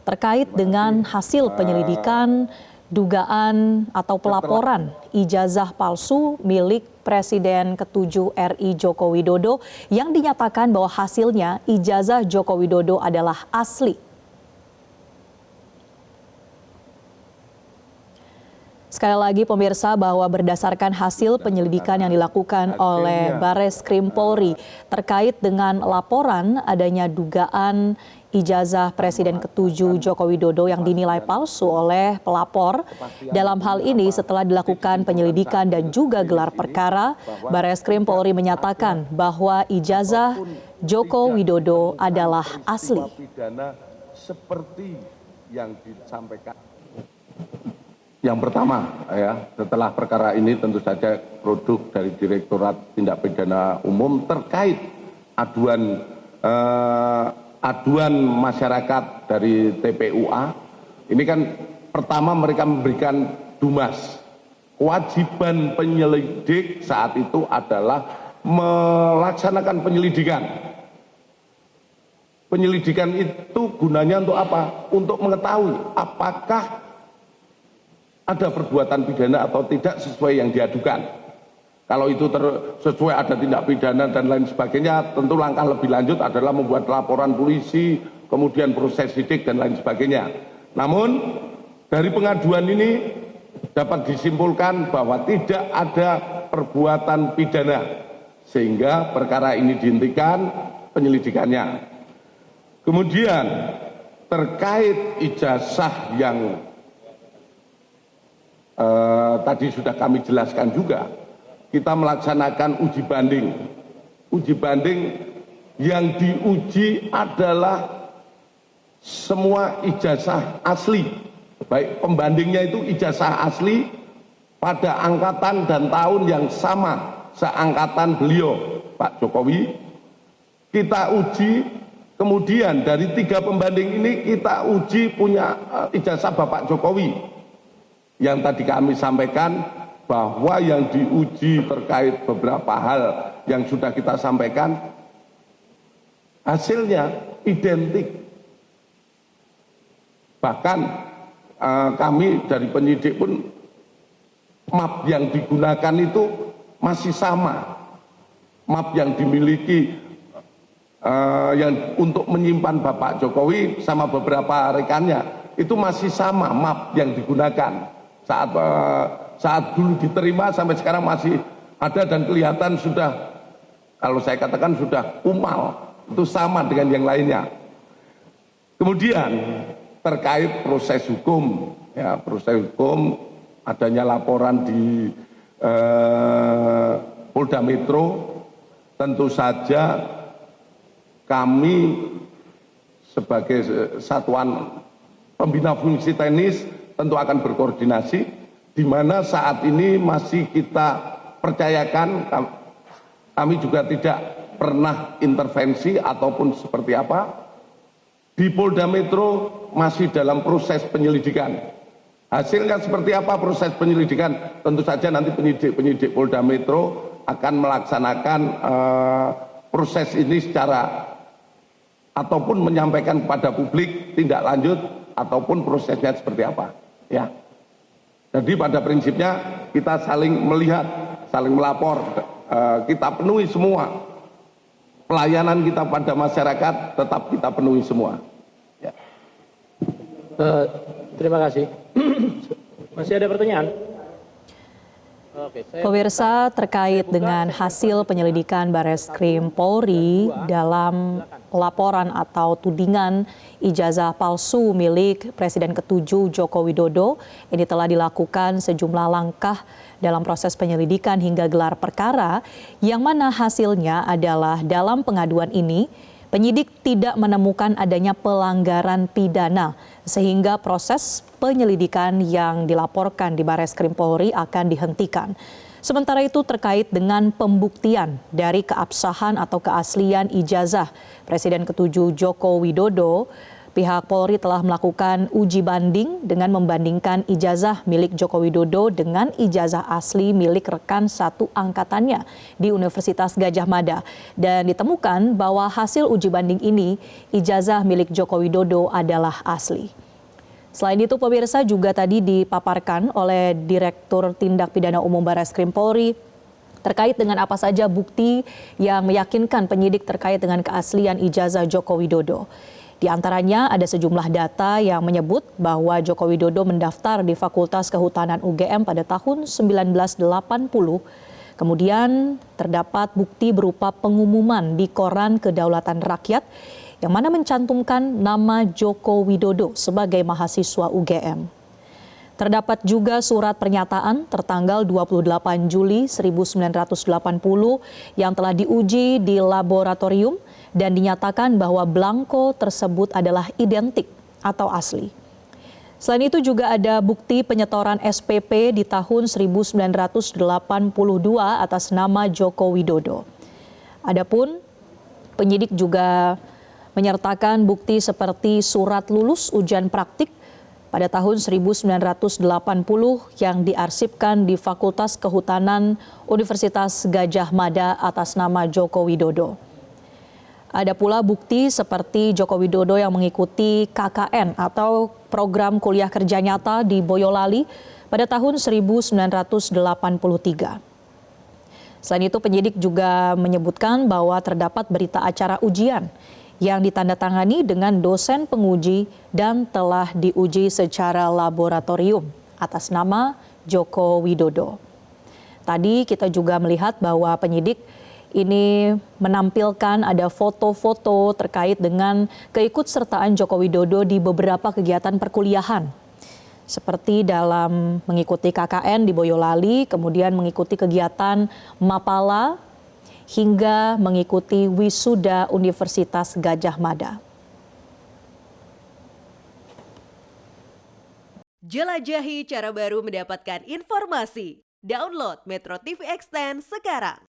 terkait dengan hasil penyelidikan dugaan atau pelaporan ijazah palsu milik Presiden ke-7 RI Joko Widodo yang dinyatakan bahwa hasilnya ijazah Joko Widodo adalah asli. Sekali lagi pemirsa bahwa berdasarkan hasil penyelidikan yang dilakukan oleh Bareskrim Polri terkait dengan laporan adanya dugaan ijazah Presiden ke-7 Joko Widodo yang dinilai palsu oleh pelapor. Dalam hal ini setelah dilakukan penyelidikan dan juga gelar perkara, Bareskrim Polri menyatakan bahwa ijazah Joko Widodo adalah asli. Seperti yang disampaikan. Yang pertama, setelah perkara ini tentu saja produk dari Direktorat Tindak Pidana Umum terkait aduan masyarakat dari TPUA. Ini kan pertama mereka memberikan dumas. Kewajiban penyelidik saat itu adalah melaksanakan penyelidikan. Penyelidikan itu gunanya untuk apa? Untuk mengetahui apakah ada perbuatan pidana atau tidak sesuai yang diadukan. Kalau itu sesuai ada tindak pidana dan lain sebagainya, tentu langkah lebih lanjut adalah membuat laporan polisi, kemudian proses sidik dan lain sebagainya. Namun dari pengaduan ini dapat disimpulkan bahwa tidak ada perbuatan pidana, sehingga perkara ini dihentikan penyelidikannya. Kemudian terkait ijazah yang tadi sudah kami jelaskan juga, kita melaksanakan uji banding. Uji banding yang diuji adalah semua ijazah asli, baik pembandingnya itu ijazah asli pada angkatan dan tahun yang sama seangkatan beliau, Pak Jokowi. Kita uji, kemudian dari 3 pembanding ini kita uji punya ijazah Bapak Jokowi. Yang tadi kami sampaikan bahwa yang diuji terkait beberapa hal yang sudah kita sampaikan, hasilnya identik. Bahkan kami dari penyidik pun map yang digunakan itu masih sama. Map yang dimiliki yang untuk menyimpan Bapak Jokowi sama beberapa rekannya itu masih sama map yang digunakan. Saat dulu diterima sampai sekarang masih ada dan kelihatan sudah, kalau saya katakan sudah kumal, itu sama dengan yang lainnya. Kemudian terkait proses hukum, proses hukum adanya laporan di Polda Metro, tentu saja kami sebagai satuan pembina fungsi teknis tentu akan berkoordinasi, di mana saat ini masih kita percayakan, kami juga tidak pernah intervensi ataupun seperti apa. Di Polda Metro masih dalam proses penyelidikan. Hasilnya seperti apa proses penyelidikan? Tentu saja nanti penyidik Polda Metro akan melaksanakan proses ini secara ataupun menyampaikan kepada publik tindak lanjut ataupun prosesnya seperti apa. Ya, jadi pada prinsipnya kita saling melihat, saling melapor, kita penuhi semua pelayanan kita pada masyarakat, tetap kita penuhi semua. Ya. Terima kasih. Masih ada pertanyaan? Pemirsa, terkait dengan hasil penyelidikan Bareskrim Polri dalam laporan atau tudingan ijazah palsu milik Presiden ke-7 Joko Widodo, ini telah dilakukan sejumlah langkah dalam proses penyelidikan hingga gelar perkara, yang mana hasilnya adalah dalam pengaduan ini penyidik tidak menemukan adanya pelanggaran pidana, sehingga proses penyelidikan yang dilaporkan di Bareskrim Polri akan dihentikan. Sementara itu terkait dengan pembuktian dari keabsahan atau keaslian ijazah Presiden ke-7 Joko Widodo, Pihak Polri telah melakukan uji banding dengan membandingkan ijazah milik Joko Widodo dengan ijazah asli milik rekan satu angkatannya di Universitas Gadjah Mada. Dan ditemukan bahwa hasil uji banding ini, ijazah milik Joko Widodo adalah asli. Selain itu, pemirsa, juga tadi dipaparkan oleh Direktur Tindak Pidana Umum Barreskrim Polri terkait dengan apa saja bukti yang meyakinkan penyidik terkait dengan keaslian ijazah Joko Widodo. Di antaranya ada sejumlah data yang menyebut bahwa Joko Widodo mendaftar di Fakultas Kehutanan UGM pada tahun 1980. Kemudian terdapat bukti berupa pengumuman di Koran Kedaulatan Rakyat yang mana mencantumkan nama Joko Widodo sebagai mahasiswa UGM. Terdapat juga surat pernyataan tertanggal 28 Juli 1980 yang telah diuji di laboratorium dan dinyatakan bahwa belangko tersebut adalah identik atau asli. Selain itu juga ada bukti penyetoran SPP di tahun 1982 atas nama Joko Widodo. Adapun penyidik juga menyertakan bukti seperti surat lulus ujian praktik pada tahun 1980 yang diarsipkan di Fakultas Kehutanan Universitas Gadjah Mada atas nama Joko Widodo. Ada pula bukti seperti Joko Widodo yang mengikuti KKN atau program kuliah kerja nyata di Boyolali pada tahun 1983. Selain itu, penyidik juga menyebutkan bahwa terdapat berita acara ujian yang ditandatangani dengan dosen penguji dan telah diuji secara laboratorium atas nama Joko Widodo. Tadi kita juga melihat bahwa penyidik ini menampilkan ada foto-foto terkait dengan keikutsertaan Joko Widodo di beberapa kegiatan perkuliahan. Seperti dalam mengikuti KKN di Boyolali, kemudian mengikuti kegiatan Mapala, hingga mengikuti wisuda Universitas Gadjah Mada. Jelajahi cara baru mendapatkan informasi. Download Metro TV Extend sekarang.